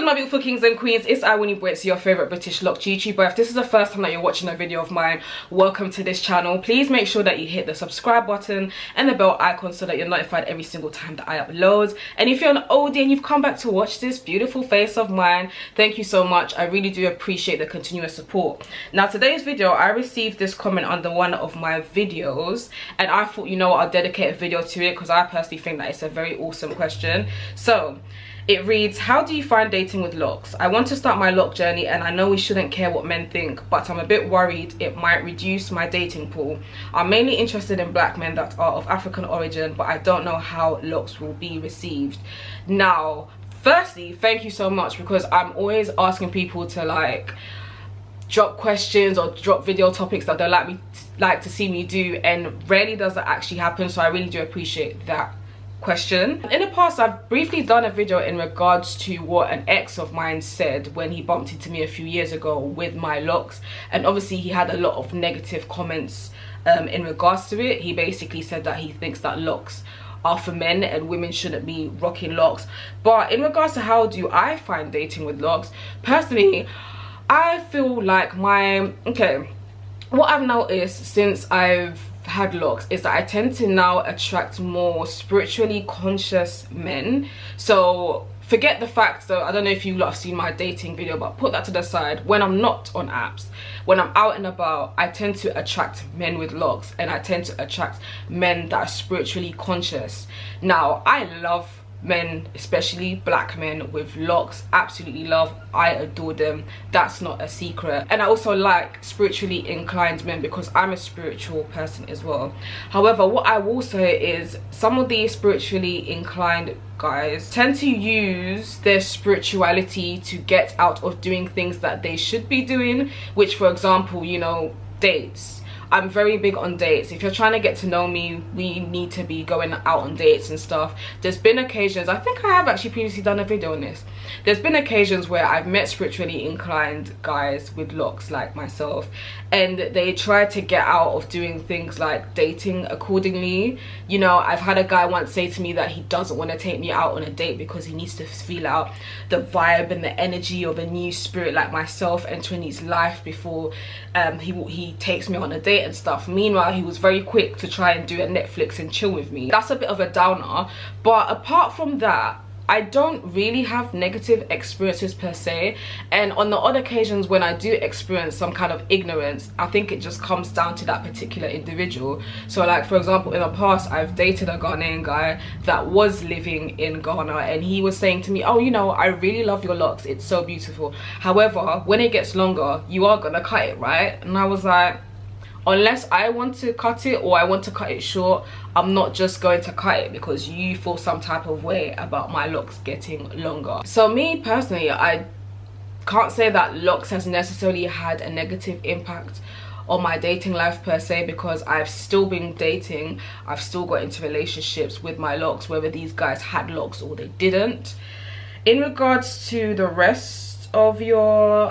my beautiful kings and queens, it's Wini, your favorite British Locs YouTuber. If this is the first time that you're watching a video of mine, welcome to this channel. Please make sure that you hit the subscribe button and the bell icon so that you're notified every single time that I upload. And if you're an oldie and you've come back to watch this beautiful face of mine, thank you so much. I really do appreciate the continuous support. Now, today's video, I received this comment under one of my videos and I thought, you know what, I'll dedicate a video to it because I personally think that it's a very awesome question. So it reads, how do you find dating with Locs? I want to start my Loc journey and I know we shouldn't care what men think, but I'm a bit worried it might reduce my dating pool. I'm mainly interested in black men that are of African origin, but I don't know how Locs will be received. Now, firstly, thank you so much, because I'm always asking people to like drop questions or drop video topics that they'd like to see me do, and rarely does that actually happen, so I really do appreciate that question. In the past, I've briefly done a video in regards to what an ex of mine said when he bumped into me a few years ago with my Locs, and obviously he had a lot of negative comments in regards to it. He basically said that he thinks that Locs are for men and women shouldn't be rocking Locs. But in regards to how do I find dating with Locs, personally I feel like what I've noticed since I've had Locs is that I tend to now attract more spiritually conscious men. So forget the fact that, I don't know if you lot have seen my dating video, but put that to the side. When I'm not on apps, when I'm out and about, I tend to attract men with Locs, and I tend to attract men that are spiritually conscious. Now, I love men, especially black men with Locs. Absolutely love, I adore them, that's not a secret. And I also like spiritually inclined men because I'm a spiritual person as well. However, what I will say is some of these spiritually inclined guys tend to use their spirituality to get out of doing things that they should be doing, which, for example, you know, dates. I'm very big on dates. If you're trying to get to know me, we need to be going out on dates and stuff. There's been occasions, I think I have actually previously done a video on this. There's been occasions where I've met spiritually inclined guys with Locs like myself, and they try to get out of doing things like dating accordingly. You know, I've had a guy once say to me that he doesn't want to take me out on a date because he needs to feel out the vibe and the energy of a new spirit like myself entering his life before he takes me on a date and stuff. Meanwhile, he was very quick to try and do a Netflix and chill with me. That's a bit of a downer, but apart from that, I don't really have negative experiences per se. And on the odd occasions when I do experience some kind of ignorance, I think it just comes down to that particular individual. So like, for example, in the past, I've dated a Ghanaian guy that was living in Ghana, and he was saying to me, oh, you know, I really love your Locs, it's so beautiful. However, when it gets longer, you are gonna cut it, right? And I was like, unless I want to cut it or I want to cut it short, I'm not just going to cut it because you feel some type of way about my Locs getting longer. So me personally, I can't say that Locs has necessarily had a negative impact on my dating life per se, because I've still been dating, I've still got into relationships with my Locs, whether these guys had Locs or they didn't. In regards to the rest of your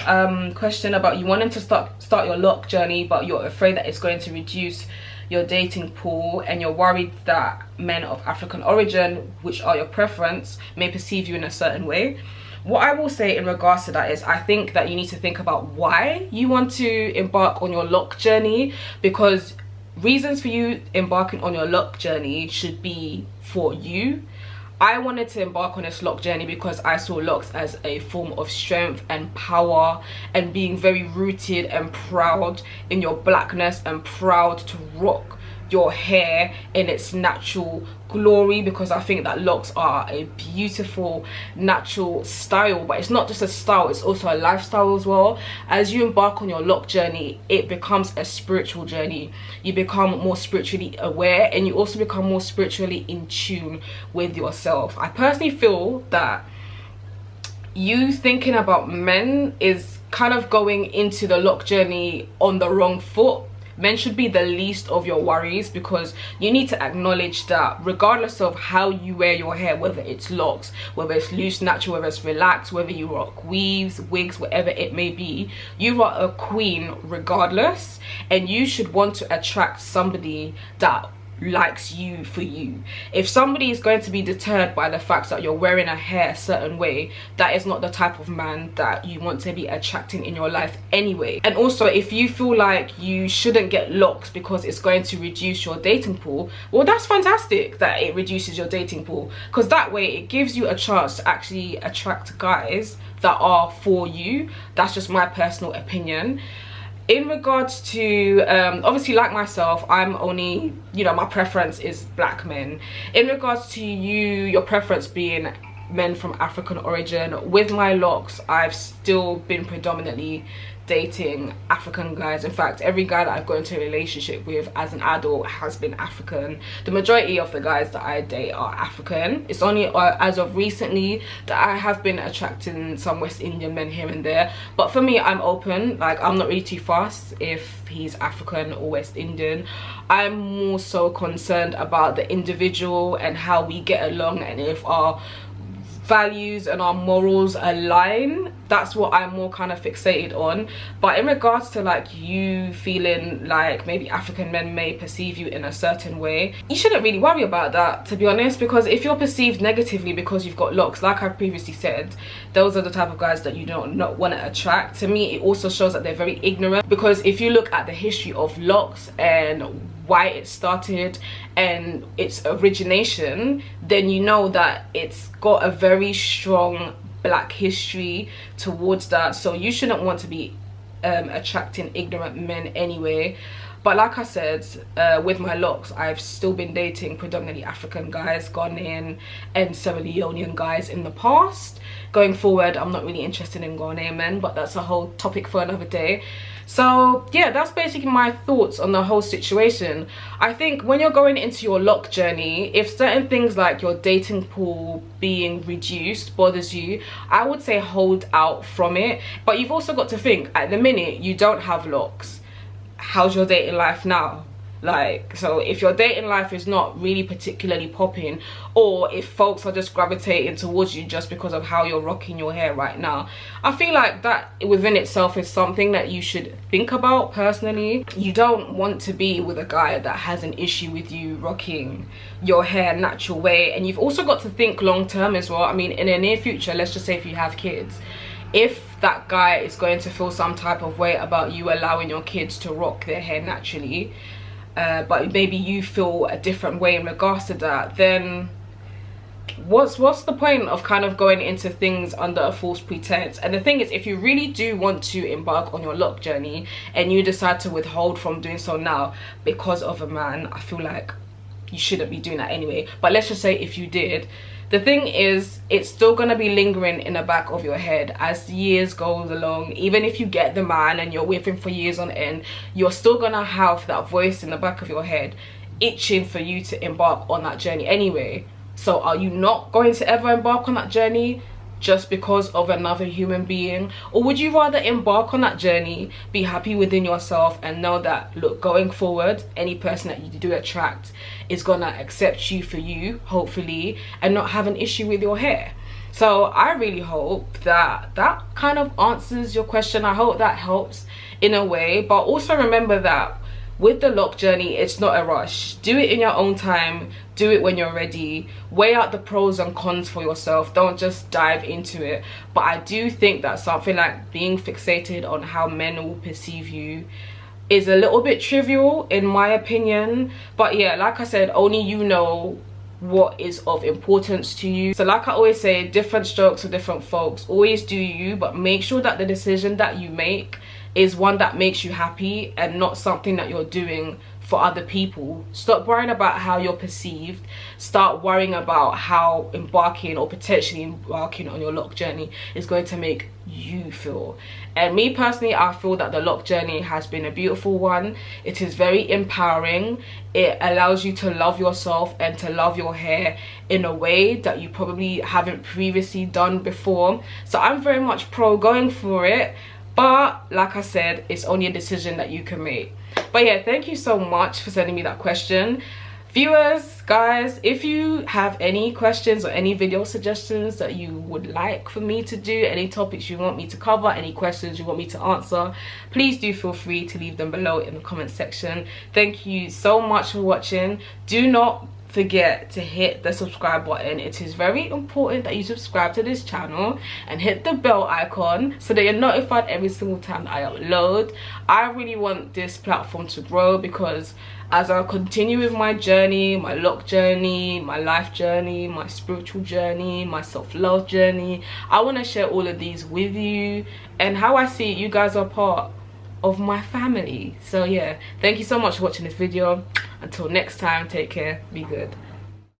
question about you wanting to start your Loc journey, but you're afraid that it's going to reduce your dating pool, and you're worried that men of African origin, which are your preference, may perceive you in a certain way. What I will say in regards to that is, I think that you need to think about why you want to embark on your Loc journey, because reasons for you embarking on your Loc journey should be for you. I wanted to embark on this Loc journey because I saw Locs as a form of strength and power, and being very rooted and proud in your blackness, and proud to rock your hair in its natural glory, because I think that Locs are a beautiful natural style, but it's not just a style, it's also a lifestyle as well. As you embark on your Loc journey, it becomes a spiritual journey. You become more spiritually aware, and you also become more spiritually in tune with yourself. I personally feel that you thinking about men is kind of going into the Loc journey on the wrong foot. Men should be the least of your worries, because you need to acknowledge that regardless of how you wear your hair, whether it's Locs, whether it's loose, natural, whether it's relaxed, whether you rock weaves, wigs, whatever it may be, you are a queen regardless, and you should want to attract somebody that likes you for you. If somebody is going to be deterred by the fact that you're wearing a hair a certain way, that is not the type of man that you want to be attracting in your life anyway. And also, if you feel like you shouldn't get locks because it's going to reduce your dating pool, well, that's fantastic that it reduces your dating pool, because that way it gives you a chance to actually attract guys that are for you. That's just my personal opinion. In regards to obviously, like myself, I'm only, you know, my preference is black men. In regards to you, your preference being men from African origin, with my locks, I've still been predominantly dating African guys. In fact, every guy that I've got into a relationship with as an adult has been African. The majority of the guys that I date are African. It's only as of recently that I have been attracting some West Indian men here and there, but for me, I'm open. Like, I'm not really too fast if he's African or West Indian. I'm more so concerned about the individual and how we get along, and if our values and our morals align. That's what I'm more kind of fixated on. But in regards to like you feeling like maybe African men may perceive you in a certain way, you shouldn't really worry about that, to be honest, because if you're perceived negatively because you've got locks, like I've previously said, those are the type of guys that you don't not want to attract. To me, it also shows that they're very ignorant, because if you look at the history of locks and why it started and its origination, then you know that it's got a very strong black history towards that. So you shouldn't want to be attracting ignorant men anyway. But like I said, with my locks, I've still been dating predominantly African guys, Ghanaian and Sierra Leonean guys in the past. Going forward, I'm not really interested in Ghanaian men, but that's a whole topic for another day. So yeah, that's basically my thoughts on the whole situation. I think when you're going into your lock journey, if certain things like your dating pool being reduced bothers you, I would say hold out from it. But you've also got to think, at the minute you don't have locks, how's your dating life now? Like, so if your dating life is not really particularly popping, or if folks are just gravitating towards you just because of how you're rocking your hair right now, I feel like that within itself is something that you should think about personally. You don't want to be with a guy that has an issue with you rocking your hair natural way. And you've also got to think long term as well. I mean, in the near future, let's just say if you have kids, if that guy is going to feel some type of way about you allowing your kids to rock their hair naturally, but maybe you feel a different way in regards to that, then what's the point of kind of going into things under a false pretense? And the thing is, if you really do want to embark on your lock journey and you decide to withhold from doing so now because of a man, I feel like you shouldn't be doing that anyway. But let's just say if you did, the thing is, it's still gonna be lingering in the back of your head as the years goes along. Even if you get the man and you're with him for years on end, you're still gonna have that voice in the back of your head itching for you to embark on that journey anyway. So are you not going to ever embark on that journey just because of another human being? Or would you rather embark on that journey, be happy within yourself, and know that, look, going forward, any person that you do attract is gonna accept you for you, hopefully, and not have an issue with your hair? So I really hope that that kind of answers your question. I hope that helps in a way. But also remember that with the lock journey, it's not a rush. Do it in your own time. Do it when you're ready. Weigh out the pros and cons for yourself. Don't just dive into it. But I do think that something like being fixated on how men will perceive you is a little bit trivial in my opinion. But yeah, like I said, only you know what is of importance to you. So like I always say, different strokes for different folks. Always do you, but make sure that the decision that you make is one that makes you happy and not something that you're doing for other people. Stop worrying about how you're perceived. Start worrying about how embarking or potentially embarking on your lock journey is going to make you feel. And me personally, I feel that the lock journey has been a beautiful one. It is very empowering. It allows you to love yourself and to love your hair in a way that you probably haven't previously done before. So I'm very much pro going for it. But like I said, it's only a decision that you can make. But yeah, thank you so much for sending me that question. Viewers, guys, if you have any questions or any video suggestions that you would like for me to do, any topics you want me to cover, any questions you want me to answer, please do feel free to leave them below in the comment section. Thank you so much for watching. Do not forget to hit the subscribe button. It is very important that you subscribe to this channel and hit the bell icon so that you're notified every single time that I upload. I really want this platform to grow, because as I continue with my journey, my loc journey, my life journey, my spiritual journey, my self-love journey, I want to share all of these with you, and how I see it, you guys are part of my family. So yeah, thank you so much for watching this video. Until next time, take care, be good.